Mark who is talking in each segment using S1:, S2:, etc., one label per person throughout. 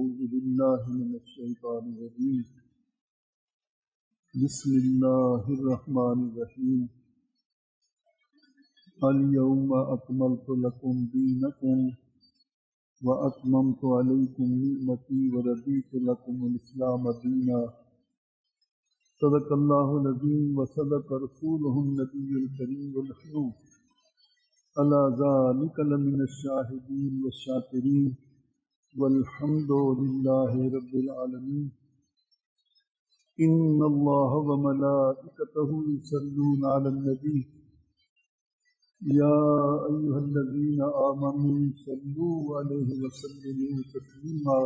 S1: أعوذ بالله من الشيطان الرجيم بسم الله الرحمن الرحيم اليوم أكملت لكم دينكم وأتممت عليكم نعمتي ورضيت لكم الإسلام دينا صدق الله العظيم وصدق رسوله النبي الكريم والحلوم على ذلك لمن الشاهدين والشاكرين والحمد لله رب العالمين إن الله وملائكته يصلون على النبي يا أيها الذين آمنوا صلوا عليه وسلموا تسليما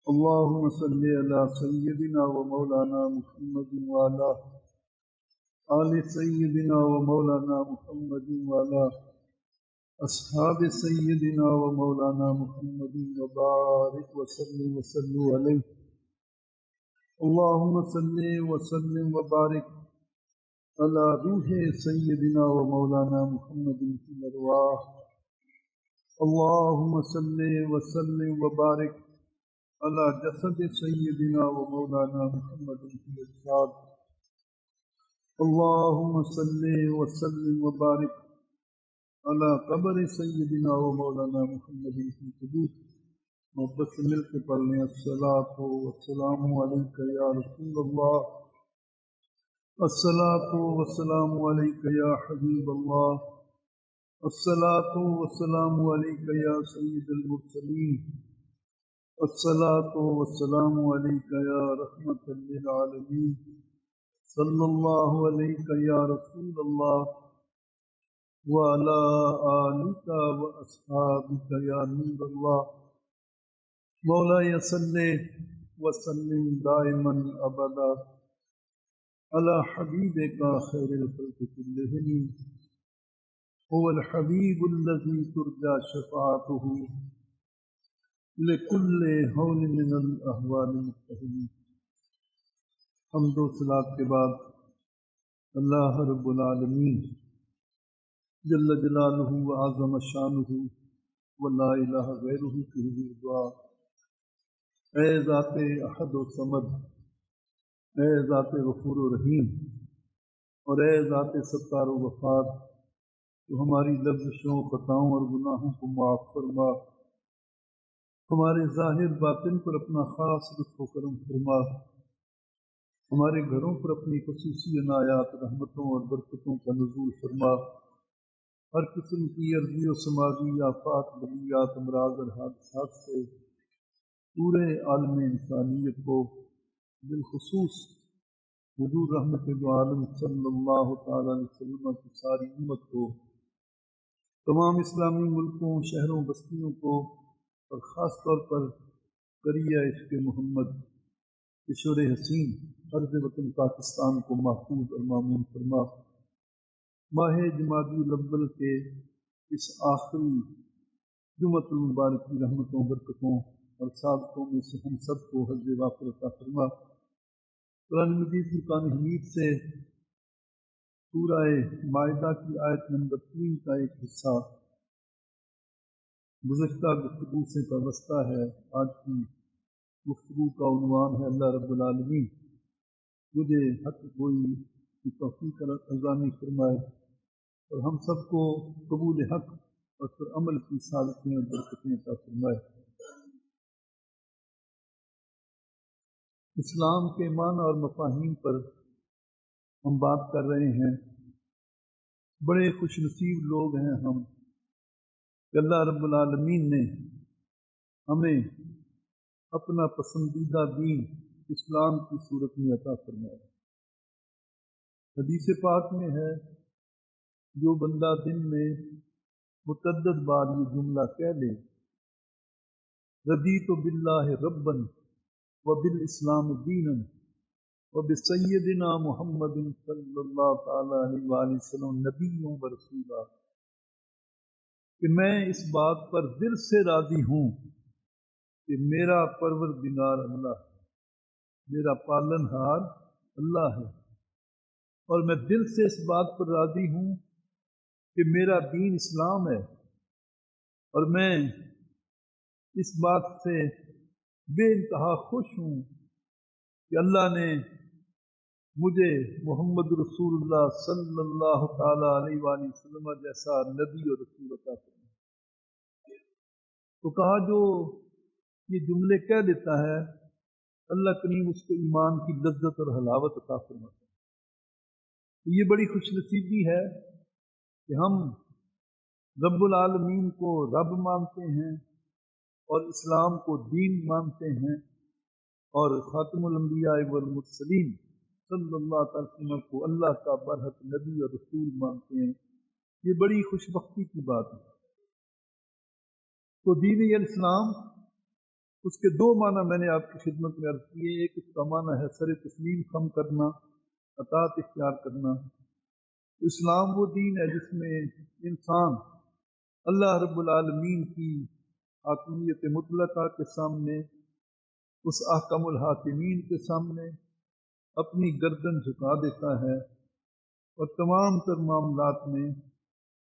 S1: اللهم صل على سيدنا ومولانا محمد وعلى آل سيدنا ومولانا محمد وعلى أصحاب سيدنا ومولانا محمد وبارك وسلم وسلوا عليه اللهم صل وسلم وبارك على روح سيدنا ومولانا محمد في الأرواح اللهم صل وسلم وبارك على جسد سيدنا ومولانا محمد في الأجساد اللهم صل وسلم وبارك على قبر سيدنا ومولانا محمد في القبور محبت سے مل کے پڑھ لیں الصلاۃ والسلام علیک یا رسول اللہ الصلاۃ والسلام علیک یا حبیب اللہ الصلاۃ والسلام علیک یا سید المرسلین الصلاۃ والسلام علیک یا رحمۃ للعالمین صلی اللہ علیک یا رسول اللہ وعلى آلك وأصحابك يا نور الله مولاي صل وسلم دائما أبدا على حبيبك خير الخلق كلهم هو الحبيب الذي ترجى شفاعته لكل هول من الأهوال المتهم حمد و صلاۃ کے بعد اللہ رب العالمین جل جلالہ وعظم شانہ ولا الہ غیرہ کی حضور دعا اے ذات احد و صمد اے ذات غفور و رحیم اور اے ذات ستار و غفار تو ہماری لفظوں خطاؤں اور گناہوں کو معاف فرما ہمارے ظاہر باطن پر اپنا خاص لطف و کرم فرما ہمارے گھروں پر اپنی خصوصی عنایات رحمتوں اور برکتوں کا نزول فرما ہر قسم کی عرضی و سماجی آفات بلیات امراض اور حادثات سے پورے عالم انسانیت کو بالخصوص حضور رحمت عالم صلی اللہ تعالیٰ علیہ وسلم کی ساری امت کو تمام اسلامی ملکوں شہروں بستیوں کو اور خاص طور پر قریہ عشق محمد عشور حسین عرض وطن پاکستان کو محفوظ اور مامون فرما ماہ جمادی الاول کے اس آخری جمعۃ المبارک کی رحمتوں برکتوں اور سعادتوں میں سے ہم سب کو حظ وافر عطا فرما قرآن مجید فرقان حمید سے سورہ مائدہ کی آیت نمبر 3 کا ایک حصہ گزشتہ گفتگو سے وابستہ ہے آج کی گفتگو کا عنوان ہے اللہ رب العالمین مجھے حق گوئی کی توفیق عظامی فرمائے اور ہم سب کو قبول حق اور پر عمل کی سعادتیں اور برکتیں عطا فرمائے۔ اسلام کے معنی اور مفاہیم پر ہم بات کر رہے ہیں۔ بڑے خوش نصیب لوگ ہیں ہم کہ اللہ رب العالمین نے ہمیں اپنا پسندیدہ دین اسلام کی صورت میں عطا فرمایا۔ حدیث پاک میں ہے جو بندہ دن میں متعدد بار یہ جملہ کہہ لے رضیت باللہ ربا وبالاسلام دینا وبسیدنا محمد صلی اللہ تعالی علیہ وآلہ وسلم نبی و رسولا کہ میں اس بات پر دل سے راضی ہوں کہ میرا پروردگار اللہ ہے، میرا پالن ہار اللہ ہے، اور میں دل سے اس بات پر راضی ہوں کہ میرا دین اسلام ہے، اور میں اس بات سے بے انتہا خوش ہوں کہ اللہ نے مجھے محمد رسول اللہ صلی اللہ تعالی علیہ وآلہ وسلم جیسا نبی اور رسول عطا فرمایا۔ تو کہا جو یہ جملے کہہ دیتا ہے اللہ کریم اس کو ایمان کی لذت اور حلاوت عطا فرماتا ہے۔ تو یہ بڑی خوش نصیبی ہے کہ ہم رب العالمین کو رب مانتے ہیں اور اسلام کو دین مانتے ہیں اور خاتم الانبیاء والمرسلین صلی اللہ تعالی وسلم کو اللہ کا برحق نبی اور رسول مانتے ہیں۔ یہ بڑی خوش بختی کی بات ہے۔ تو دین الاسلام اس کے دو معنی میں نے آپ کی خدمت میں عرض کیے۔ ایک اس کا معنی ہے سر تسلیم خم کرنا، اطاعت اختیار کرنا۔ اسلام وہ دین ہے جس میں انسان اللہ رب العالمین کی حاکمیت مطلقہ کے سامنے، اس احکم الحاکمین کے سامنے اپنی گردن جھکا دیتا ہے اور تمام تر معاملات میں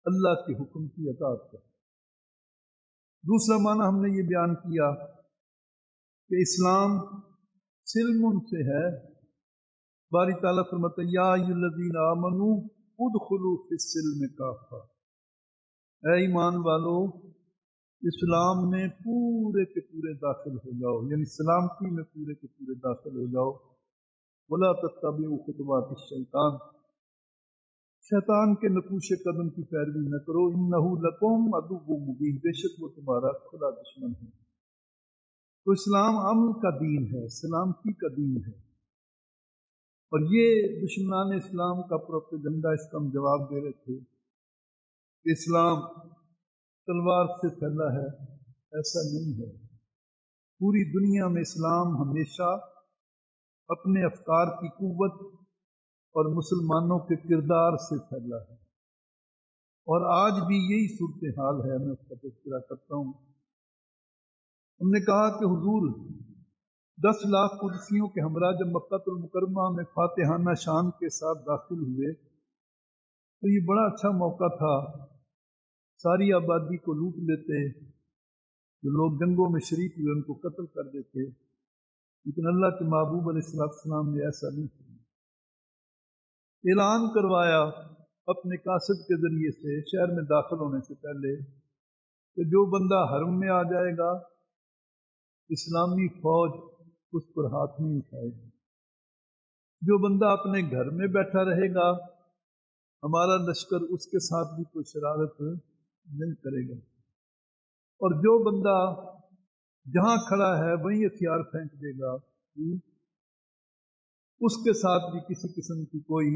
S1: اللہ کے حکم کی اطاعت کرتا ہے۔ دوسرا معنی ہم نے یہ بیان کیا کہ اسلام سلم سے ہے۔ باری تعالیٰ فرماتا ہے یا ایھا الذین آمنوا ادخلوا فی السلم کافہ، اے ایمان والو اسلام میں پورے کے پورے داخل ہو جاؤ، یعنی سلامتی میں پورے کے پورے داخل ہو جاؤ۔ ولا تتبعوا خطوات الشیطان، شیطان کے نقوش قدم کی پیروی نہ کرو، انہ لکم عدو مبین، بے شک وہ تمہارا کھلا دشمن ہے۔ تو اسلام امن کا دین ہے، سلامتی کا دین ہے، اور یہ دشمنان اسلام کا پروپیگنڈا اس کا ہم جواب دے رہے تھے کہ اسلام تلوار سے پھیلا ہے، ایسا نہیں ہے۔ پوری دنیا میں اسلام ہمیشہ اپنے افکار کی قوت اور مسلمانوں کے کردار سے پھیلا ہے، اور آج بھی یہی صورتحال ہے۔ میں اس کا تذکرہ کرتا ہوں۔ ہم نے کہا کہ حضور 10 لاکھ قدسیوں کے ہمراہ جب مکہ المکرمہ میں فاتحانہ شان کے ساتھ داخل ہوئے تو یہ بڑا اچھا موقع تھا، ساری آبادی کو لوٹ لیتے، جو لوگ جنگوں میں شریک ہوئے ان کو قتل کر دیتے، لیکن اللہ کے محبوب علیہ السلام نے ایسا نہیں کیا۔ اعلان کروایا اپنے قاصد کے ذریعے سے شہر میں داخل ہونے سے پہلے کہ جو بندہ حرم میں آ جائے گا اسلامی فوج اس پر ہاتھ نہیں اٹھائے گی، جو بندہ اپنے گھر میں بیٹھا رہے گا ہمارا لشکر اس کے ساتھ بھی کوئی شرارت نہیں کرے گا، اور جو بندہ جہاں کھڑا ہے وہیں ہتھیار پھینک دے گا اس کے ساتھ بھی کسی قسم کی کوئی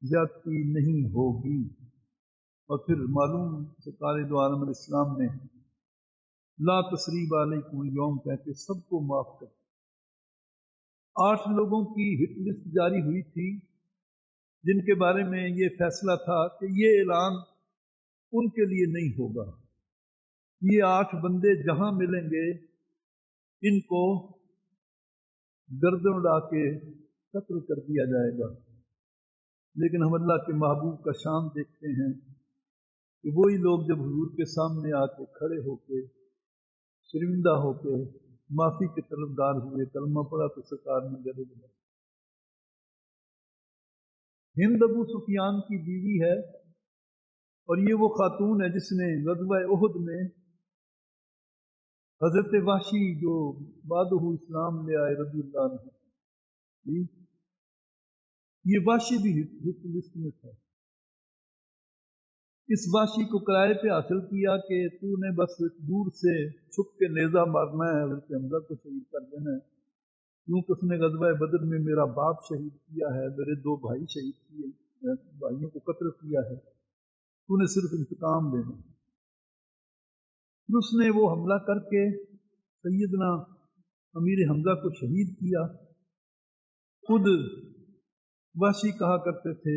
S1: زیادتی نہیں ہوگی۔ اور پھر معلوم سرکار دو عالم علیہ السلام نے لا تثریب علیکم اليوم کہہ کے سب کو معاف کر دیا۔ 8 لوگوں کی ہٹ لسٹ جاری ہوئی تھی جن کے بارے میں یہ فیصلہ تھا کہ یہ اعلان ان کے لیے نہیں ہوگا، یہ 8 بندے جہاں ملیں گے ان کو گردن اڑا کے قتل کر دیا جائے گا۔ لیکن ہم اللہ کے محبوب کا شان دیکھتے ہیں کہ وہی لوگ جب حضور کے سامنے آ کے کھڑے ہو کے شرمندہ ہو کے معافی کے طلبگار ہوئے، کلمہ پڑھا تو سرکار نے گلے لگایا۔ ہند ابو سفیان کی بیوی ہے، اور یہ وہ خاتون ہے جس نے غزوہ احد میں حضرت وحشی جو بعد اسلام لے آئے رضی اللہ عنہ، یہ وحشی بھی ہٹ لسٹ میں تھا۔ اس وحشی کو کرائے پہ حاصل کیا کہ تو نے بس دور سے چھپ کے نیزہ مارنا ہے، حضرت حمزہ کو شہید کر دینا ہے، کیونکہ اس نے غزوہ بدر میں میرا باپ شہید کیا ہے، میرے 2 بھائی شہید کیے، بھائیوں کو قتل کیا ہے، تو نے صرف انتقام لینا۔ اس نے وہ حملہ کر کے سیدنا امیر حمزہ کو شہید کیا۔ خود وحشی کہا کرتے تھے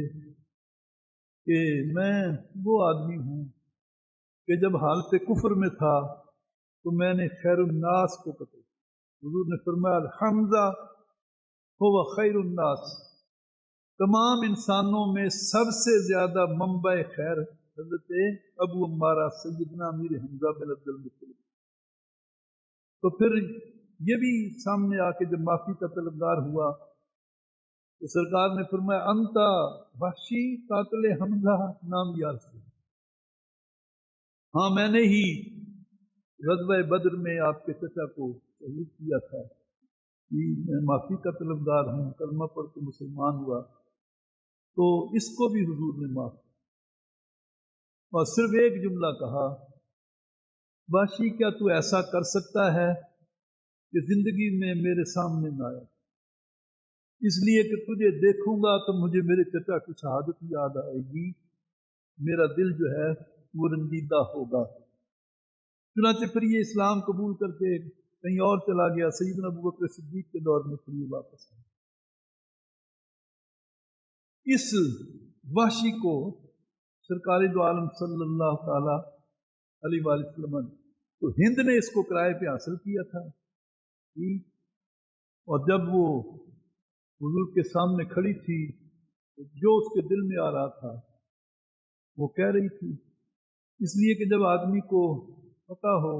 S1: کہ میں وہ آدمی ہوں کہ جب حالت کفر میں تھا تو میں نے خیر الناس کو قتل کیا۔ حضور نے فرمایا الحمزہ هو خیر الناس، تمام انسانوں میں سب سے زیادہ منبع خیر حضرت ابو عمارہ سیدنا امیر حمزہ بن عبد المطلب۔ تو پھر یہ بھی سامنے آ کے جب معافی کا طلبگار ہوا تو سرکار نے فرمایا انتا وحشی قاتل حمزہ نام یا رسول، ہاں میں نے ہی غزوہ بدر میں آپ کے چچا کو شہید کیا تھا، میں معافی کا طلبگار ہوں، کلمہ پڑھ کے مسلمان ہوا۔ تو اس کو بھی حضور نے معاف کیا اور صرف ایک جملہ کہا، وحشی کیا تو ایسا کر سکتا ہے کہ زندگی میں میرے سامنے نہ آیا، اس لیے کہ تجھے دیکھوں گا تو مجھے میرے چچا کی شہادت یاد آئے گی، میرا دل جو ہے وہ رنجیدہ ہوگا۔ چنانچہ پھر یہ اسلام قبول کر کے کہیں اور چلا گیا، سیدنا ابوبکر صدیق کے دور میں پھر یہ واپس آیا۔ اس وحشی کو سرکار دو عالم صلی اللہ تعالی علیہ وآلہ وسلم تو ہند نے اس کو کرائے پہ حاصل کیا تھا، اور جب وہ حضور کے سامنے کھڑی تھی تو جو اس کے دل میں آ رہا تھا وہ کہہ رہی تھی، اس لیے کہ جب آدمی کو پتا ہو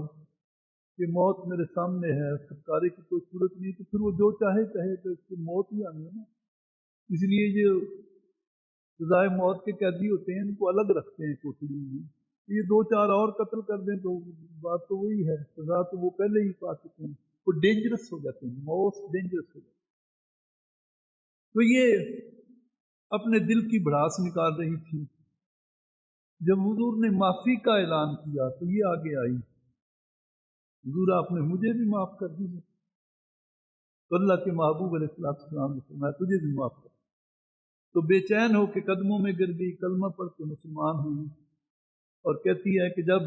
S1: کہ موت میرے سامنے ہے، چھٹکارے کی کوئی صورت نہیں، تو پھر وہ جو چاہے کہے کہ اس کی موت ہی آنی ہے نا۔ اس لیے جو سزائے موت کے قیدی ہوتے ہیں ان کو الگ رکھتے ہیں کوٹڑی میں، یہ دو چار اور قتل کر دیں تو بات تو وہی ہے، سزا تو وہ پہلے ہی پا چکے ہیں، وہ ڈینجرس ہو جاتے ہیں، موسٹ ڈینجرس ہو جاتے ہیں۔ تو یہ اپنے دل کی بھڑاس نکال رہی تھی۔ جب حضور نے معافی کا اعلان کیا تو یہ آگے آئی، حضور آپ نے مجھے بھی معاف کر دی، تو اللہ کے محبوب علیہ السلام نے فرمایا تجھے بھی معاف کر، تو بے چین ہو کے قدموں میں گر گئی، کلمہ پڑھ کے مسلمان ہوئی، اور کہتی ہے کہ جب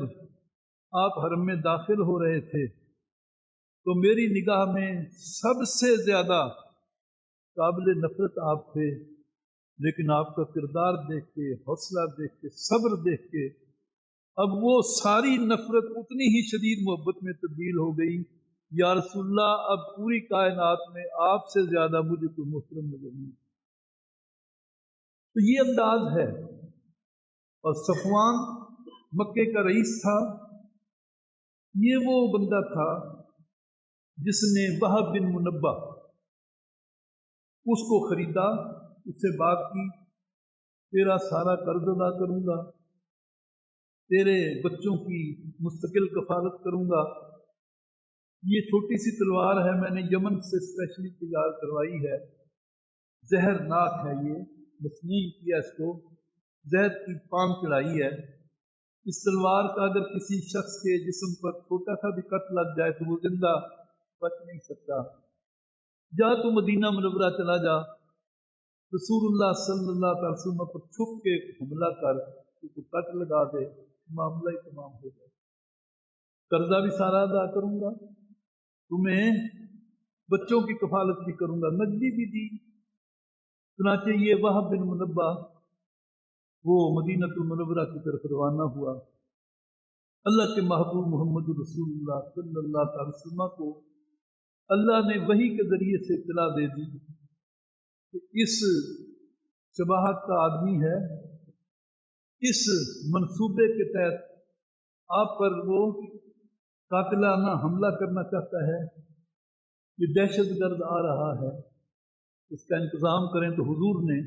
S1: آپ حرم میں داخل ہو رہے تھے تو میری نگاہ میں سب سے زیادہ قابل نفرت آپ تھے، لیکن آپ کا کردار دیکھ کے، حوصلہ دیکھ کے، صبر دیکھ کے اب وہ ساری نفرت اتنی ہی شدید محبت میں تبدیل ہو گئی، یا رسول اللہ اب پوری کائنات میں آپ سے زیادہ مجھے کوئی محترم نظر نہیں۔ تو یہ انداز ہے۔ اور صفوان مکے کا رئیس تھا، یہ وہ بندہ تھا جس نے وہب بن منبہ اس کو خریدا، اس سے بات کی تیرا سارا قرض ادا کروں گا، تیرے بچوں کی مستقل کفالت کروں گا، یہ چھوٹی سی تلوار ہے میں نے یمن سے اسپیشلی تیار کروائی ہے، زہر ناک ہے، یہ تسلیم کیا، اس کو زہر کی پان چڑھائی ہے، اس تلوار کا اگر کسی شخص کے جسم پر چھوٹا سا بھی کٹ لگ جائے تو وہ زندہ بچ نہیں سکتا، جا تو مدینہ منورہ چلا جا، رسول اللہ صلی اللہ علیہ وسلم پر چھپ کے حملہ کر تو کٹ لگا دے، معاملہ ہی تمام ہو جائے، قرضہ بھی سارا ادا کروں گا، تمہیں بچوں کی کفالت بھی کروں گا، نقدی بھی دی۔ چنانچہ یہ وہب بن منبہ وہ مدینہ المنورہ کی طرف روانہ ہوا۔ اللہ کے محبوب محمد رسول اللہ صلی اللہ علیہ وسلم کو اللہ نے وحی کے ذریعے سے اطلاع دے دی کہ اس شباہت کا آدمی ہے، اس منصوبے کے تحت آپ پر وہ قاتلانہ حملہ کرنا چاہتا ہے، یہ دہشت گرد آ رہا ہے، اس کا انتظام کریں۔ تو حضور نے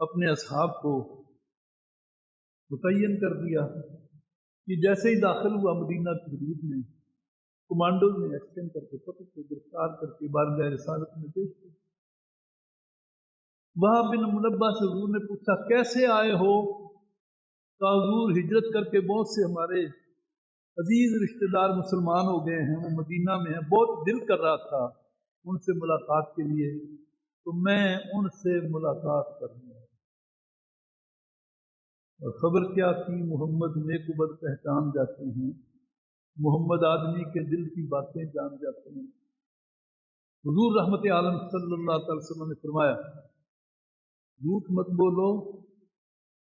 S1: اپنے اصحاب کو متعین کر دیا کہ جیسے ہی داخل ہوا مدینہ کی حدود میں، کمانڈو نے ایکشن کر کے پکڑ کے گرفتار کر کے بارگاہ رسالت میں پیش کیا۔ وہب بن منبہ سے حضور نے پوچھا کیسے آئے ہو؟ تو حضور ہجرت کر کے بہت سے ہمارے عزیز رشتہ دار مسلمان ہو گئے ہیں، وہ مدینہ میں ہیں، بہت دل کر رہا تھا ان سے ملاقات کے لیے، تو میں ان سے ملاقات کرنے آیا۔ اور خبر کیا تھی، محمد نیک و بد پہچان جاتے ہیں، محمد آدمی کے دل کی باتیں جان جاتے ہیں۔ حضور رحمت عالم صلی اللہ علیہ وسلم نے فرمایا جھوٹ مت بولو،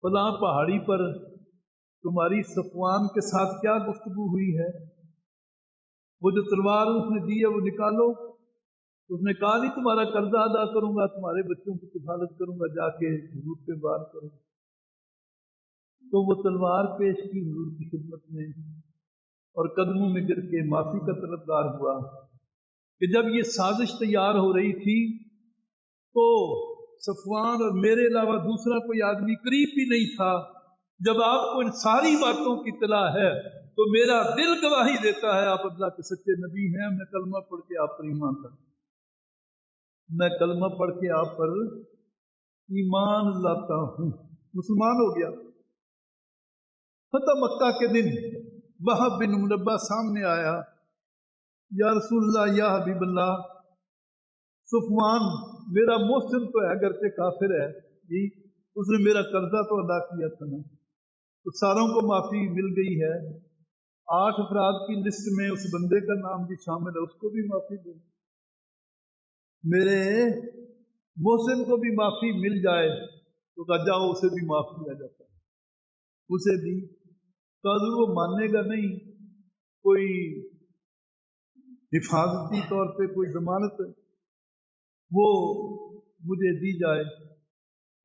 S1: فلاں پہاڑی پر تمہاری صفوان کے ساتھ کیا گفتگو ہوئی ہے، وہ جو تلوار اس نے دی ہے وہ نکالو، اس نے کہا نہیں تمہارا قرضہ ادا کروں گا، تمہارے بچوں کی کفالت کروں گا، جا کے حضور پہ وار کرو۔ تو وہ تلوار پیش کی حضور کی خدمت میں، اور قدموں میں گر کے معافی کا طلبگار ہوا کہ جب یہ سازش تیار ہو رہی تھی تو صفوان اور میرے علاوہ دوسرا کوئی آدمی قریب بھی نہیں تھا. جب آپ کو ان ساری باتوں کی اطلاع ہے تو میرا دل گواہی دیتا ہے آپ اللہ کے سچے نبی ہیں. میں کلمہ پڑھ کے آپ پر ایمان لاتا ہوں. میں کلمہ پڑھ کے آپ پر ایمان لاتا ہوں. مسلمان ہو گیا. فتح مکہ کے دن وہب بن منبہ سامنے آیا. یا رسول اللہ، یا حبیب اللہ، صفوان میرا محسن تو ہے اگرچہ کافر ہے جی، اس نے میرا قرضہ تو ادا کیا تھا نا، تو ساروں کو معافی مل گئی ہے. 8 افراد کی لسٹ میں اس بندے کا نام بھی شامل ہے، اس کو بھی معافی دوں. میرے محسن کو بھی معافی مل جائے تو کہا جاؤ اسے بھی معاف کیا جاتا ہے. اسے بھی تو وہ ماننے گا نہیں. کوئی حفاظتی طور پہ کوئی ضمانت وہ مجھے دی جائے.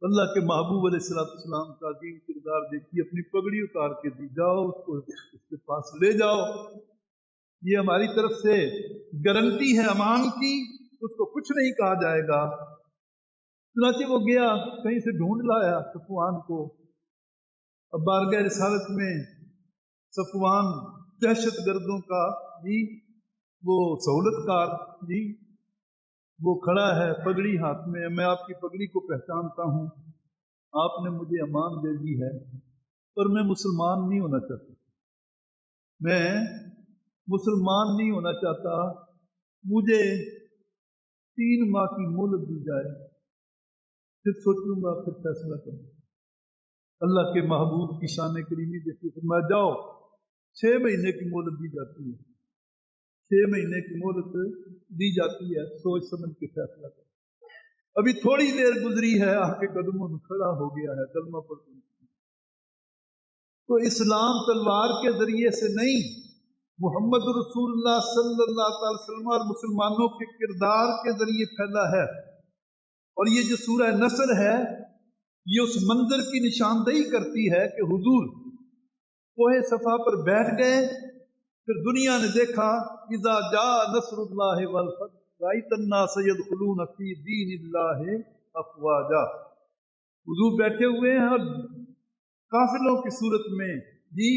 S1: اللہ کے محبوب علیہ السلام کا عظیم کردار دیکھی، اپنی پگڑی اتار کے دی، جاؤ اس کو اس کے پاس لے جاؤ، یہ ہماری طرف سے گارنٹی ہے امان کی، اس کو کچھ نہیں کہا جائے گا. چنانچہ وہ گیا، کہیں سے ڈھونڈ لایا صفوان کو. اب بارگاہ رسالت میں صفوان دہشت گردوں کا جی وہ سہولت کار جی وہ کھڑا ہے پگڑی ہاتھ میں. میں آپ کی پگڑی کو پہچانتا ہوں، آپ نے مجھے امان دے دی ہے، پر میں مسلمان نہیں ہونا چاہتا. میں مسلمان نہیں ہونا چاہتا. مجھے 3 ماہ کی مہلت دی جائے، پھر سوچوں گا، پھر فیصلہ کروں. اللہ کے محبوب کی شان کریمی دیکھیے. فرمایا جاؤ، 6 مہینے کی مہلت دی جاتی ہے. 6 مہینے کی مہلت دی جاتی ہے، سوچ سمجھ کے فیصلہ کرو. ابھی تھوڑی دیر گزری ہے، آپ کے قدموں میں کھڑا ہو گیا ہے کلمہ پڑھ کے. تو اسلام تلوار کے ذریعے سے نہیں، محمد رسول اللہ صلی اللہ تعالی وسلم اور مسلمانوں کے کردار کے ذریعے پھیلا ہے. اور یہ جو سورہ نصر ہے یہ اس منظر کی نشاندہی کرتی ہے کہ حضور کوہ صفا پر بیٹھ گئے، پھر دنیا نے دیکھا اذا جاء نصر اللہ والفتح رأیت الناس يدخلون فی دین اللہ افواجا. حضور بیٹھے ہوئے ہیں اور قافلوں کی صورت میں جی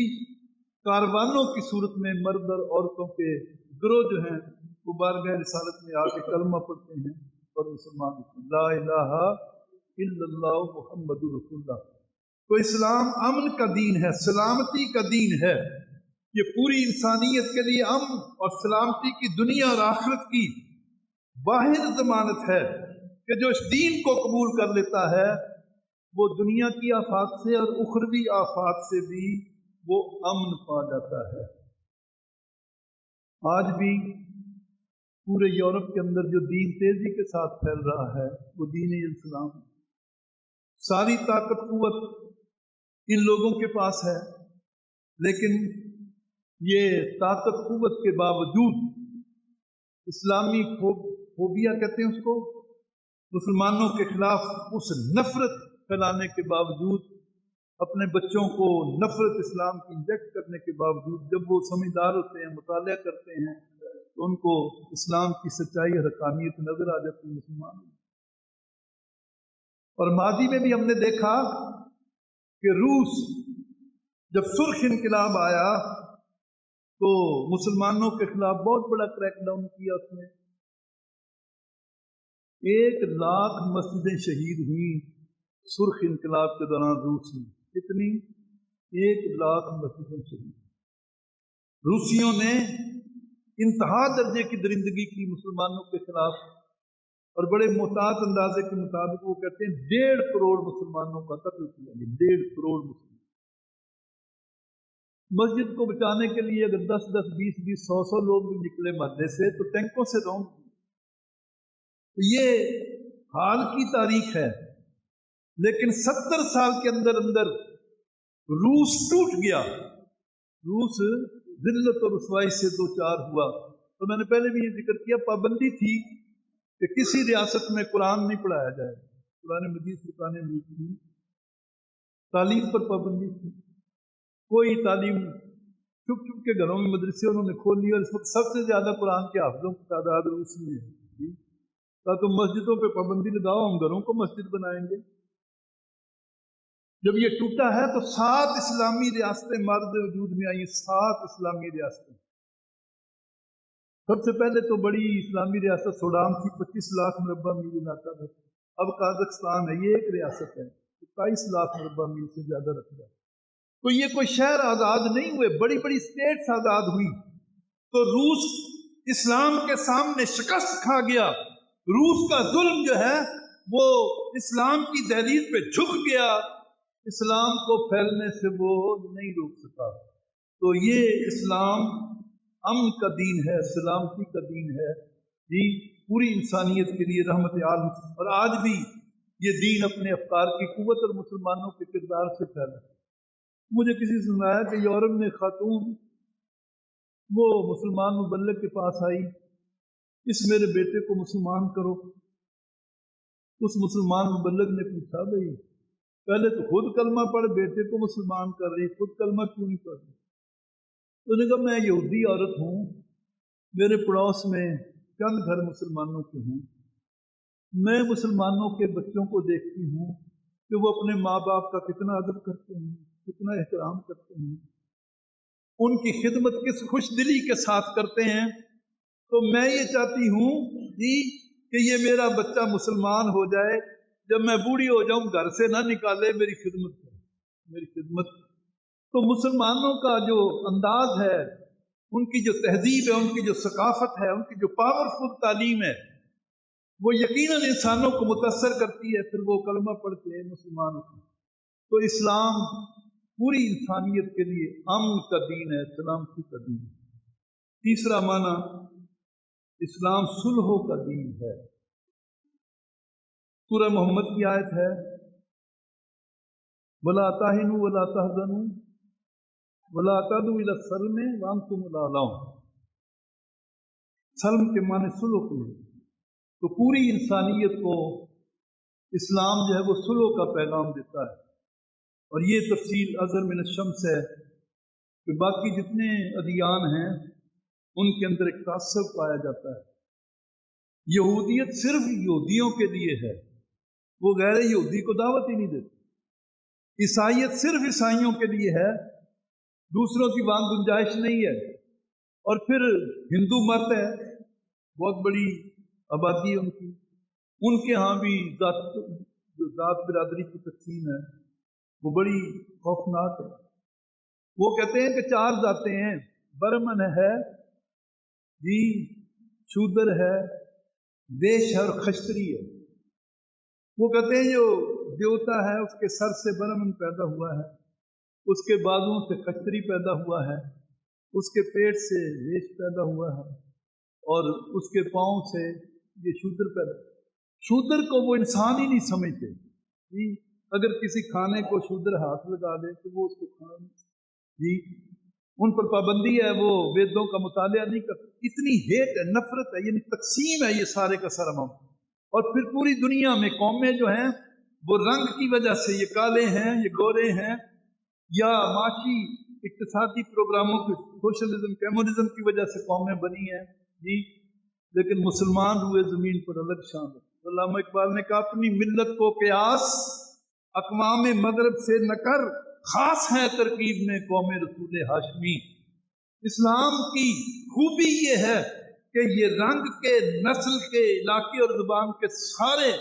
S1: کاروانوں کی صورت میں مرد اور عورتوں کے گروہ جو ہیں وہ بارگاہ رسالت میں آ کے کلمہ پڑھتے ہیں اور مسلمان ہوتے ہیں. لا الہ الا اللہ محمد رسول اللہ. تو اسلام امن کا دین ہے، سلامتی کا دین ہے. یہ پوری انسانیت کے لیے امن اور سلامتی کی دنیا اور آخرت کی واحد ضمانت ہے کہ جو اس دین کو قبول کر لیتا ہے وہ دنیا کی آفات سے اور اخروی آفات سے بھی وہ امن پا جاتا ہے. آج بھی پورے یورپ کے اندر جو دین تیزی کے ساتھ پھیل رہا ہے وہ دین اسلام. ساری طاقت قوت ان لوگوں کے پاس ہے، لیکن یہ طاقت قوت کے باوجود اسلامی فوبیا کہتے ہیں اس کو، مسلمانوں کے خلاف اس نفرت پھیلانے کے باوجود، اپنے بچوں کو نفرت اسلام کی انجیکٹ کرنے کے باوجود، جب وہ سمجھدار ہوتے ہیں، مطالعہ کرتے ہیں تو ان کو اسلام کی سچائی اور حقانیت نظر آ جاتی ہے مسلمانوں. اور ماضی میں بھی ہم نے دیکھا کہ روس جب سرخ انقلاب آیا تو مسلمانوں کے خلاف بہت بڑا کریک ڈاؤن کیا. اس نے 1 لاکھ مسجدیں شہید ہوئیں سرخ انقلاب کے دوران روس میں. کتنی؟ 1 لاکھ مسجدیں شہید. روسیوں نے انتہا درجے کی درندگی کی مسلمانوں کے خلاف، اور بڑے محتاط اندازے کے مطابق وہ کہتے ہیں 1.5 کروڑ مسلمانوں کا قتل کیا. 1.5 کروڑ مسلمان. مسجد کو بچانے کے لیے اگر 10-10 20-20 100 لوگ بھی نکلے محلے سے تو ٹینکوں سے روم. یہ حال کی تاریخ ہے. لیکن 70 سال کے اندر اندر روس ٹوٹ گیا. روس ذلت اور رسوائی سے دوچار ہوا. تو میں نے پہلے بھی یہ ذکر کیا، پابندی تھی کہ کسی ریاست میں قرآن نہیں پڑھایا جائے. قرآن مجید سکھانے میں تعلیم پر پابندی تھی. کوئی تعلیم چھپ چھپ کے گھروں میں مدرسے انہوں نے کھول لیے، اور اس وقت سب سے زیادہ قرآن کے حافظوں کی تعداد روس میں ہے۔ تو تم مسجدوں پہ پابندی لگاؤ، ہم گھروں کو مسجد بنائیں گے۔ جب یہ ٹوٹا ہے تو 7 اسلامی ریاستیں مارد وجود میں آئی، 7 اسلامی ریاستیں۔ سب سے پہلے تو بڑی اسلامی ریاست سوڈان تھی، 25 لاکھ مربع میل علاقہ تھا۔ اب قازقستان ہے، یہ ایک ریاست ہے، 27 لاکھ مربع میل سے زیادہ رقبہ۔ تو یہ کوئی شہر آزاد نہیں ہوئے، بڑی بڑی اسٹیٹس آزاد ہوئی۔ تو روس اسلام کے سامنے شکست کھا گیا، روس کا ظلم جو ہے وہ اسلام کی دہلیز پہ جھک گیا، اسلام کو پھیلنے سے وہ نہیں روک سکا۔ تو یہ اسلام امن کا دین ہے، سلامتی کا دین ہے جی، پوری انسانیت کے لیے رحمت عالم۔ اور آج بھی یہ دین اپنے افکار کی قوت اور مسلمانوں کے کردار سے پھیلا۔ مجھے کسی سے سنایا کہ یورپ میں خاتون وہ مسلمان مبلغ کے پاس آئی، اس میرے بیٹے کو مسلمان کرو۔ اس مسلمان مبلغ نے پوچھا، بھئی پہلے تو خود کلمہ پڑھ، بیٹے کو مسلمان کر رہی، خود کلمہ کیوں نہیں پڑھ رہی؟ تو نے کہا میں یہودی عورت ہوں، میرے پڑوس میں چند گھر مسلمانوں کے ہیں، میں مسلمانوں کے بچوں کو دیکھتی ہوں کہ وہ اپنے ماں باپ کا کتنا ادب کرتے ہیں، کتنا احترام کرتے ہیں، ان کی خدمت کس خوش دلی کے ساتھ کرتے ہیں۔ تو میں یہ چاہتی ہوں جی کہ یہ میرا بچہ مسلمان ہو جائے، جب میں بوڑھی ہو جاؤں گھر سے نہ نکالے، میری خدمت کرے، میری خدمت۔ تو مسلمانوں کا جو انداز ہے، ان کی جو تہذیب ہے، ان کی جو ثقافت ہے، ان کی جو پاورفل تعلیم ہے، وہ یقیناً انسانوں کو متاثر کرتی ہے، پھر وہ کلمہ پڑھ کے مسلمان ہوتے ہیں۔ تو اسلام پوری انسانیت کے لیے امن کا دین ہے، سلامتی کا دین ہے۔ تیسرا معنی، اسلام صلح کا دین ہے۔ سورہ محمد کی آیت ہے، وَلَا تَهِنُوا وَلَا تَحْزَنُوا وَلَا تَدْعُوا إِلَى السَّلْمِ وَأَنْتُمُ الْأَعْلَوْنَ۔ سلم کے معنی صلح کو، تو پوری انسانیت کو اسلام جو ہے وہ صلح کا پیغام دیتا ہے۔ اور یہ تفصیل اظہر من الشمس ہے کہ باقی جتنے ادیان ہیں ان کے اندر ایک تعصب پایا جاتا ہے۔ یہودیت صرف یہودیوں کے لیے ہے، وہ غیر یہودی کو دعوت ہی نہیں دیتی۔ عیسائیت صرف عیسائیوں کے لیے ہے، دوسروں کی وہاں گنجائش نہیں ہے۔ اور پھر ہندو مت ہے، بہت بڑی آبادی ہے ان کی، ان کے ہاں بھی ذات برادری کی تقسیم ہے، وہ بڑی خوفناک ہے۔ وہ کہتے ہیں کہ 4 ذاتیں ہیں، برمن ہے جی، شودر ہے، دیش ہے اور خشتری ہے۔ وہ کہتے ہیں جو دیوتا ہے اس کے سر سے برمن پیدا ہوا ہے، اس کے بازوؤں سے خشتری پیدا ہوا ہے، اس کے پیٹ سے دیش پیدا ہوا ہے، اور اس کے پاؤں سے یہ شودر پیدا۔ شودر کو وہ انسان ہی نہیں سمجھتے جی، اگر کسی کھانے کو شودر ہاتھ لگا دے تو وہ اس کو کھانا نہیں جی، ان پر پابندی ہے، وہ ویدوں کا مطالعہ نہیں کرتے۔ اتنی ہیٹ ہے، نفرت ہے، یعنی تقسیم ہے یہ سارے کا سارا معاملہ۔ اور پھر پوری دنیا میں قومیں جو ہیں وہ رنگ کی وجہ سے، یہ کالے ہیں، یہ گورے ہیں، یا معاشی اقتصادی پروگراموں کے سوشلزم کمیونزم کی وجہ سے قومیں بنی ہیں جی، لیکن مسلمان روئے زمین پر الگ شان ہے۔ علامہ اقبال نے کہا اپنی ملت کو قیاس اقوام مغرب سے نہ کر، خاص ہے ترکیب میں قوم رسول ہاشمی۔ اسلام کی خوبی یہ ہے کہ یہ رنگ کے، نسل کے، علاقے اور زبان کے سارے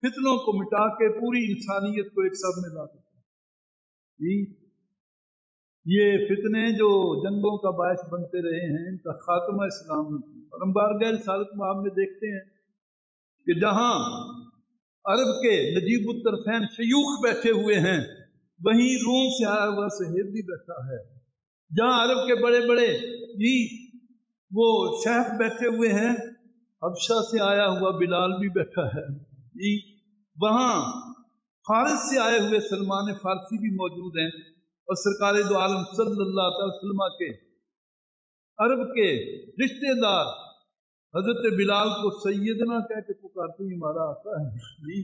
S1: فتنوں کو مٹا کے پوری انسانیت کو ایک ساتھ میں لا دیتا ہے جی۔ یہ فتنے جو جنگوں کا باعث بنتے رہے ہیں، ان کا خاتمہ اسلام میں، اور ہم بارگاہ رسالت مآب میں دیکھتے ہیں کہ جہاں عرب کے نجیب الطرفین شیوخ بیٹھے ہوئے ہیں، وہیں روم سے آیا ہوا صہیب بھی بیٹھا ہے۔ جہاں عرب کے بڑے بڑے جی وہ شیخ بیٹھے ہوئے ہیں، حبشہ سے آیا ہوا بلال بھی بیٹھا ہے جی، وہاں فارس سے آئے ہوئے سلمان فارسی بھی موجود ہیں، اور سرکار دو عالم صلی اللہ علیہ وسلم کے عرب کے رشتہ دار حضرت بلال کو سیدنا کہہ کے پکارتے ہیں، ہمارا آقا ہے جی،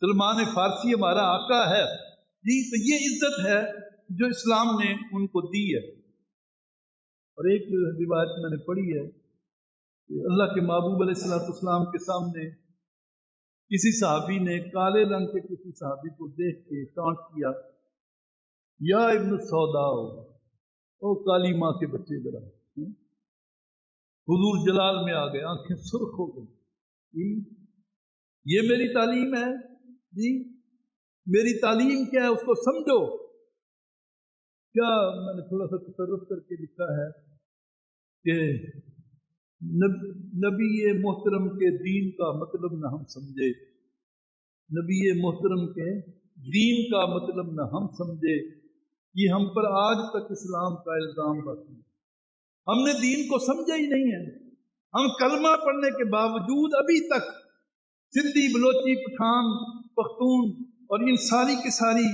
S1: سلمان فارسی ہمارا آقا ہے جی۔ تو یہ عزت ہے جو اسلام نے ان کو دی ہے۔ اور ایک روایت میں نے پڑھی ہے کہ اللہ کے محبوب علیہ الصلوۃ والسلام کے سامنے کسی صحابی نے کالے رنگ کے کسی صحابی کو دیکھ کے ٹانٹ کیا، یا ابن سودا، او کالی ماں کے بچے ذرا۔ حضور جلال میں آ گئے، آنکھیں سرخ ہو گئی۔ یہ میری تعلیم ہے جی، میری تعلیم کیا ہے اس کو سمجھو۔ کیا میں نے تھوڑا سا تصرف کر کے لکھا ہے کہ نبی محترم کے دین کا مطلب نہ ہم سمجھے، نبی محترم کے دین کا مطلب نہ ہم سمجھے، یہ ہم پر آج تک اسلام کا الزام باقی ہے۔ ہم نے دین کو سمجھا ہی نہیں ہے۔ ہم کلمہ پڑھنے کے باوجود ابھی تک سندھی، بلوچی، پٹھان، پختون اور ان ساری کی ساری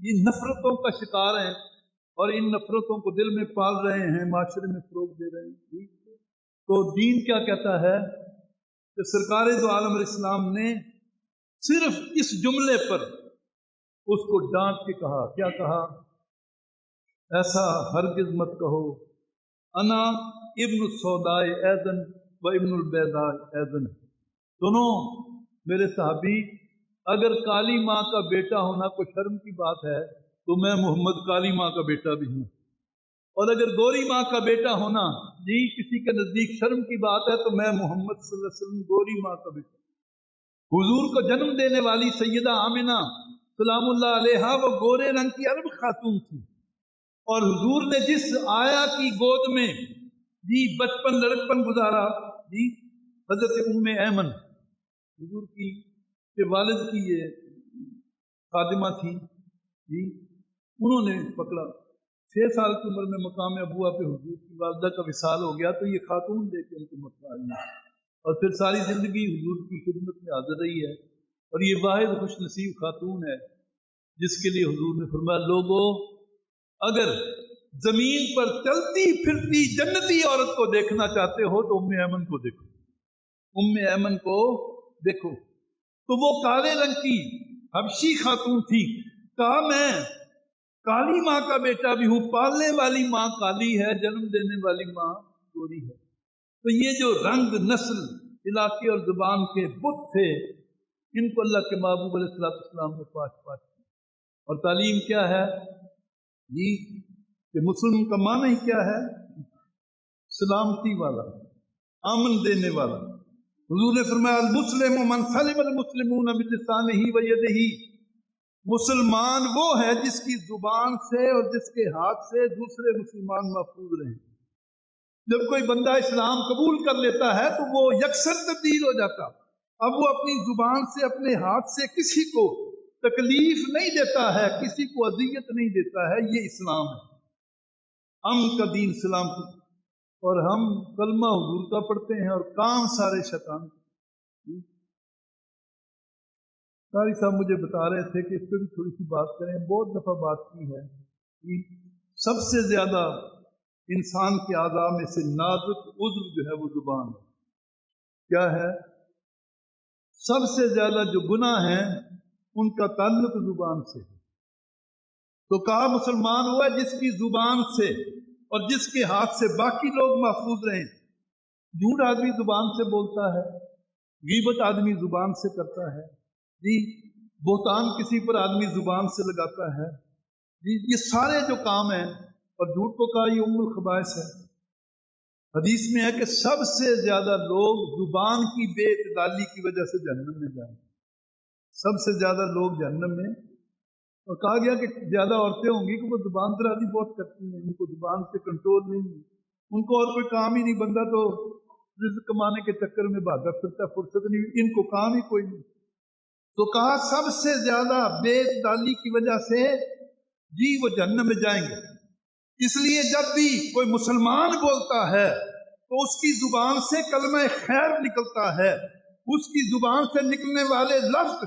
S1: یہ نفرتوں کا شکار ہیں، اور ان نفرتوں کو دل میں پال رہے ہیں، معاشرے میں فروغ دے رہے ہیں۔ تو دین کیا کہتا ہے کہ سرکار دو عالم علیہ السلام نے صرف اس جملے پر اس کو ڈانٹ کے کہا، کیا کہا؟ ایسا ہرگز مت کہو، انا ابن السوداء ایذن و ابن البیضاء ایذن۔ سنو میرے صحابی، اگر کالی ماں کا بیٹا ہونا کوئی شرم کی بات ہے تو میں محمد کالی ماں کا بیٹا بھی ہوں، اور اگر گوری ماں کا بیٹا ہونا جی کسی کے نزدیک شرم کی بات ہے تو میں محمد صلی اللہ علیہ وسلم گوری ماں کا بیٹا۔ حضور کو جنم دینے والی سیدہ آمنہ سلام اللہ علیہا وہ گورے رنگ کی عرب خاتون تھی، اور حضور نے جس آیا کی گود میں جی بچپن لڑکپن گزارا جی، حضرت ام ایمن حضور کی کے والد کی یہ خادمہ تھی جی، انہوں نے پکڑا۔ 6 سال کی عمر میں مقام ابوا پہ حضور کی والدہ کا وصال ہو گیا، تو یہ خاتون دے کے ان کو مکہ آئی، اور پھر ساری زندگی حضور کی خدمت میں حاضر رہی ہے، اور یہ واحد خوش نصیب خاتون ہے جس کے لیے حضور نے فرمایا، لوگوں اگر زمین پر چلتی پھرتی جنتی عورت کو دیکھنا چاہتے ہو تو ام ایمن کو دیکھو، ام ایمن کو دیکھو۔ تو وہ کالے رنگ کی حبشی خاتون تھی، کہا میں کالی ماں کا بیٹا بھی ہوں، پالنے والی ماں کالی ہے، جنم دینے والی ماں گوری ہے۔ تو یہ جو رنگ، نسل، علاقے اور زبان کے بت تھے، ان کو اللہ کے محبوب علیہ السلام نے پاش پاش کیا۔ اور تعلیم کیا ہے جی کہ مسلم کا معنی ہی کیا ہے؟ سلامتی والا، امن دینے والا۔ حضور نے فرمایا، المسلم من سلم المسلمون بلسانہ ویدہ، مسلمان وہ ہے جس کی زبان سے اور جس کے ہاتھ سے دوسرے مسلمان محفوظ رہیں۔ جب کوئی بندہ اسلام قبول کر لیتا ہے تو وہ یکسر تبدیل ہو جاتا، اب وہ اپنی زبان سے اپنے ہاتھ سے کسی کو تکلیف نہیں دیتا ہے، کسی کو اذیت نہیں دیتا ہے۔ یہ اسلام ہے، امن کا دین اسلام کا۔ اور ہم کلمہ حضور کا پڑھتے ہیں اور کام سارے شیطان کے۔ قاری صاحب مجھے بتا رہے تھے کہ اس پہ بھی تھوڑی سی بات کریں، بہت دفعہ بات کی ہے کہ سب سے زیادہ انسان کے اعضاء میں سے نازک عضو جو ہے وہ زبان ہے۔ کیا ہے؟ سب سے زیادہ جو گناہ ہیں ان کا تعلق زبان سے ہے۔ تو کہا مسلمان ہوا جس کی زبان سے اور جس کے ہاتھ سے باقی لوگ محفوظ رہیں۔ جھوٹ آدمی زبان سے بولتا ہے، غیبت آدمی زبان سے کرتا ہے جی، بہتان کسی پر آدمی زبان سے لگاتا ہے جی، یہ سارے جو کام ہیں، اور جھوٹ کو کہا یہ ام الخبائث ہے۔ حدیث میں ہے کہ سب سے زیادہ لوگ زبان کی بے اعتدالی کی وجہ سے جہنم میں جائیں، سب سے زیادہ لوگ جہنم میں۔ اور کہا گیا کہ زیادہ عورتیں ہوں گی کہ وہ زبان درازی بہت کرتی ہیں، ان کو زبان سے کنٹرول نہیں ہے، ان کو اور کوئی کام ہی نہیں، بندہ تو رزق کمانے کے چکر میں بھاگا پھرتا، فرصت نہیں، ان کو کام ہی کوئی نہیں۔ تو کہا سب سے زیادہ بے اعتدالی کی وجہ سے جی وہ جہنم میں جائیں گے۔ اس لیے جب بھی کوئی مسلمان بولتا ہے تو اس کی زبان سے کلمہ خیر نکلتا ہے، اس کی زبان سے نکلنے والے لفظ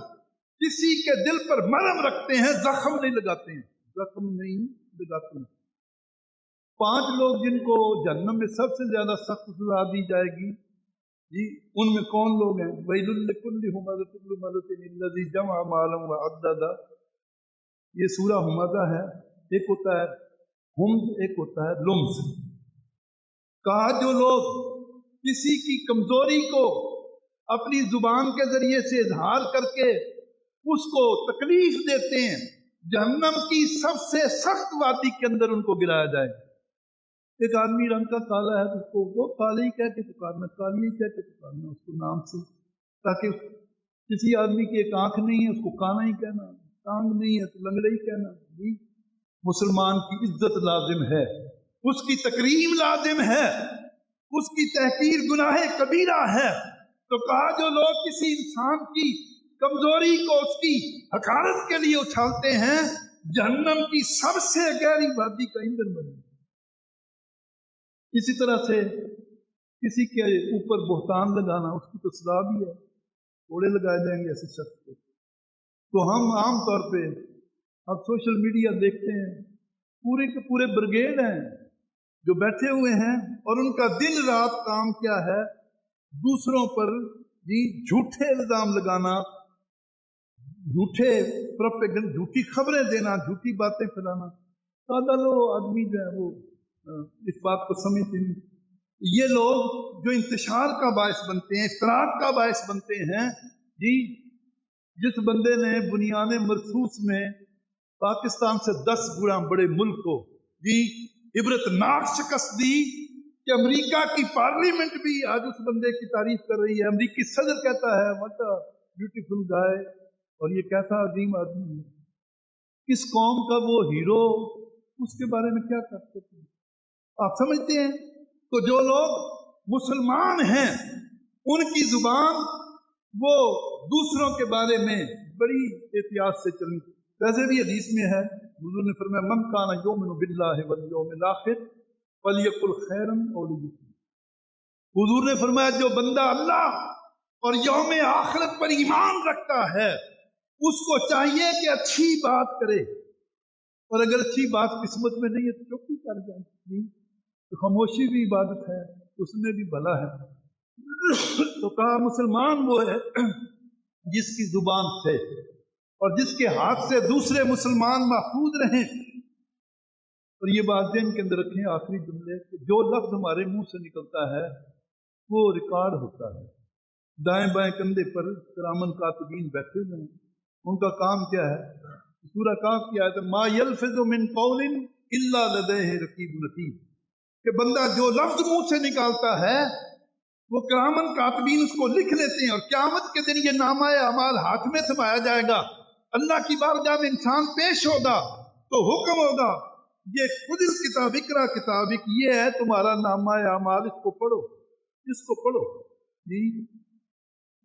S1: کسی کے دل پر مرہم رکھتے ہیں، زخم نہیں لگاتے ہیں، زخم نہیں لگاتے ہیں۔ 5 لوگ جن کو جہنم میں سب سے زیادہ سخت سزا دی جائے گی جی، ان میں کون لوگ ہیں؟ وَيْلٌ لِّكُلِّ هُمَزَةٍ لُّمَزَةٍ الَّذِي جَمَعَ مَالًا وَعَدَّدَ۔ یہ سورہ ہمزہ ہے، ایک ہوتا ہے ہمز، ایک ہوتا ہے لمز۔ کہا جو لوگ کسی کی کمزوری کو اپنی زبان کے ذریعے سے اظہار کر کے اس کو تکلیف دیتے ہیں، جہنم کی سب سے سخت وادی کے اندر ان کو گرایا جائے۔ ایک آدمی رنگ کا کالا ہے تو اس کو وہ کالے ہی کہہ کے پکارنا، کالی ہی کہہ کے پکارنا اس کو نام سے، تاکہ کسی آدمی کی ایک آنکھ نہیں ہے اس کو کانا ہی کہنا، ٹانگ نہیں ہے تو لنگڑا ہی کہنا۔ جی مسلمان کی عزت لازم ہے، اس کی تکریم لازم ہے، اس کی تحقیر گناہ کبیرہ ہے۔ تو کہا جو لوگ کسی انسان کی کمزوری کو اس کی حقارت کے لیے اچھالتے ہیں، جہنم کی سب سے گہری وادی کا ایندھن بنے۔ اسی طرح سے کسی کے اوپر بہتان لگانا، اس کی تو سزا بھی ہے، کوڑے لگائے جائیں گے ایسے شخص کو۔ تو ہم عام طور پہ اب سوشل میڈیا دیکھتے ہیں، پورے کے پورے بریگیڈ ہیں جو بیٹھے ہوئے ہیں اور ان کا دن رات کام کیا ہے؟ دوسروں پر جھوٹے الزام لگانا، جھوٹے پروپیگنڈ، جھوٹی خبریں دینا، جھوٹی باتیں پھیلانا۔ سادہ لوگ آدمی جو ہے وہ اس بات کو سمجھتے نہیں۔ یہ لوگ جو انتشار کا باعث بنتے ہیں، افتراق کا باعث بنتے ہیں، جس بندے نے بنیاد مرصوص میں پاکستان سے 10 گنا بڑے ملک کو عبرتناک شکست دی کہ امریکہ کی پارلیمنٹ بھی آج اس بندے کی تعریف کر رہی ہے۔ امریکی صدر کہتا ہے واٹ اے بیوٹیفل گائے، اور یہ کیسا عظیم آدمی ہے۔ کس قوم کا وہ ہیرو، اس کے بارے میں کیا کر سکتے ہیں آپ سمجھتے ہیں؟ تو جو لوگ مسلمان ہیں ان کی زبان وہ دوسروں کے بارے میں بڑی احتیاط سے چلنی۔ ویسے بھی حدیث میں ہے، حضور نے فرمایا من کان یؤمن باللہ والیوم الاخر فلیقل خیرا او لیصمت۔ حضور نے فرمایا جو بندہ اللہ اور یوم آخرت پر ایمان رکھتا ہے اس کو چاہیے کہ اچھی بات کرے، اور اگر اچھی بات قسمت میں نہیں ہے تو چپ ہی کر جائے۔ تو خاموشی بھی عبادت ہے، اس میں بھی بھلا ہے۔ تو کہا مسلمان وہ ہے جس کی زبان سے اور جس کے ہاتھ سے دوسرے مسلمان محفوظ رہیں۔ اور یہ بات ذہن کے اندر رکھیں، آخری جملے، کہ جو لفظ ہمارے منہ سے نکلتا ہے وہ ریکارڈ ہوتا ہے۔ دائیں بائیں کندھے پر کرامن کاتبین بیٹھے ہوئے ہیں، ان کا کام کیا ہے؟ سورہ کاف کی آیت ما یلفظ من قول الا لدیہ رقیب عتید، کہ بندہ جو لفظ منہ سے نکالتا ہے وہ کرامن کاتبین اس کو لکھ لیتے ہیں، اور قیامت کے دن یہ نامہ اعمال ہاتھ میں تھمایا جائے گا۔ اللہ کی بارگاہ میں انسان پیش ہوگا تو حکم ہوگا یہ خود کتاب اقرا کتابک، یہ ہے تمہارا نامہ اعمال، اس کو پڑھو، اس کو پڑھو۔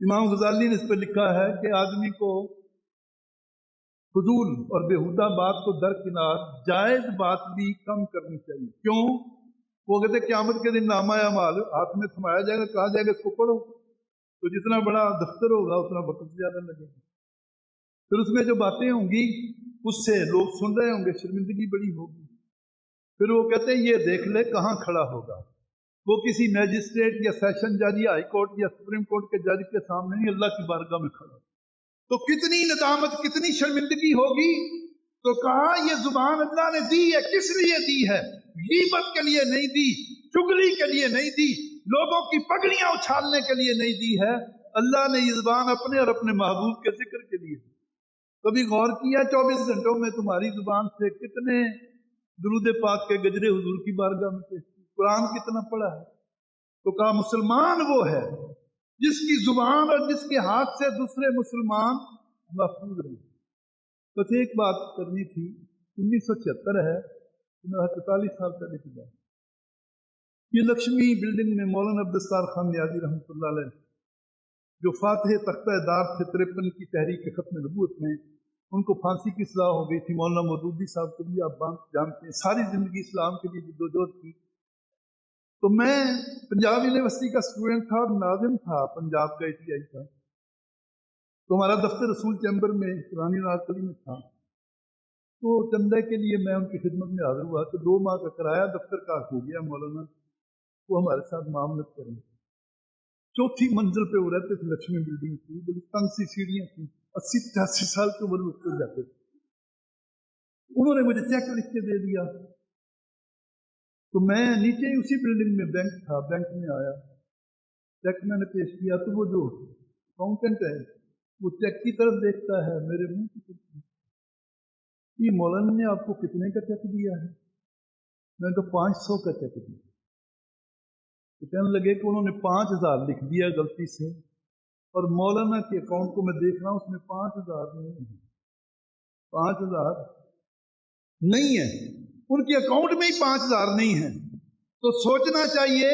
S1: امام غزالی نے اس پہ لکھا ہے کہ آدمی کو فضول اور بیہودہ بات کو درکنار جائز بات بھی کم کرنی چاہیے۔ کیوں؟ وہ کہتے قیامت کے دن نامہ اعمال ہاتھ میں تھمایا جائے گا، کہا جائے گا اس کو پڑھو، تو جتنا بڑا دفتر ہوگا اتنا وقت زیادہ لگے گا، پھر اس میں جو باتیں ہوں گی اس سے لوگ سن رہے ہوں گے، شرمندگی بڑی ہوگی۔ پھر وہ کہتے ہیں یہ دیکھ لے کہاں کھڑا ہوگا، وہ کسی میجسٹریٹ یا سیشن جج یا ہائی کورٹ یا سپریم کورٹ کے جج کے سامنے نہیں، اللہ کی بارگاہ میں کھڑا، تو کتنی ندامت، کتنی شرمندگی ہوگی۔ تو کہا یہ زبان اللہ نے دی ہے، کس لیے دی ہے؟ غیبت کے لیے نہیں دی، چغلی کے لیے نہیں دی، لوگوں کی پگڑیاں اچھالنے کے لیے نہیں دی ہے۔ اللہ نے یہ زبان اپنے اور اپنے محبوب کے ذکر کے لیے دی۔ کبھی غور کیا 24 گھنٹوں میں تمہاری زبان سے کتنے درود پاک کے گجرے حضور کی بارگاہ میں پیش کی، قرآن کتنا پڑھا ہے؟ تو کہا مسلمان وہ ہے جس کی زبان اور جس کے ہاتھ سے دوسرے مسلمان محفوظ رہے۔ بس ایک بات کرنی تھی، 1976 ہے، 45 سال پہلے کی بات۔ یہ لکشمی بلڈنگ میں مولانا عبدالستار خان نیازی رحمۃ اللہ علیہ جو فاتح تختہ دار تھے 53 کی تحریک ختم نبوت میں، ان کو پھانسی کی سزا ہو گئی تھی۔ مولانا مودودی صاحب کو بھی آپ جانتے ہیں، ساری زندگی اسلام کے لیے جدوجہد کی۔ تو میں پنجاب یونیورسٹی کا اسٹوڈنٹ تھا اور ناظم تھا پنجاب کا ITI کا، تو ہمارا دفتر رسول چیمبر میں پرانی ناگپلی میں تھا۔ تو چندے کے لیے میں ان کی خدمت میں حاضر ہوا، تو 2 ماہ کا کرایہ دفتر کا ہو گیا، مولانا وہ ہمارے ساتھ معاملت کریں۔ 4تھی منزل پہ وہ رہتے تھے، لکشمی بلڈنگ کی، بڑی تنگ سی سیڑھیاں تھیں، 80-85 سال کی عمر میں اٹھ جاتے تھے۔ انہوں نے مجھے چیک لکھ کے دے دیا، تو میں نیچے ہی اسی بلڈنگ میں بینک تھا، بینک میں آیا، چیک میں نے پیش کیا تو وہ جو اکاؤنٹنٹ ہے وہ چیک کی طرف دیکھتا ہے، میرے منہ کی طرف، یہ مولانا نے آپ کو کتنے کا چیک دیا ہے؟ میں نے تو 500 کا چیک دیا۔ تو کہنے لگے کہ انہوں نے 5000 لکھ دیا غلطی سے، اور مولانا کے اکاؤنٹ کو میں دیکھ رہا ہوں اس میں 5000 نہیں ہے، 5000 نہیں ہے، ان کے اکاؤنٹ میں ہی 5000 نہیں ہے۔ تو سوچنا چاہیے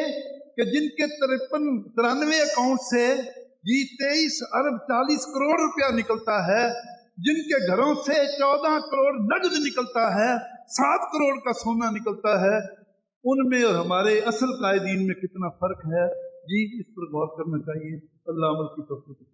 S1: کہ جن کے 93 اکاؤنٹ سے 23 ارب 40 کروڑ روپیہ نکلتا ہے، جن کے گھروں سے 14 کروڑ نقد نکلتا ہے، 7 کروڑ کا سونا نکلتا ہے، ان میں اور ہمارے اصل قائدین میں کتنا فرق ہے؟ جی اس پر غور کرنا چاہیے۔ اللہ عمل کی توفیق۔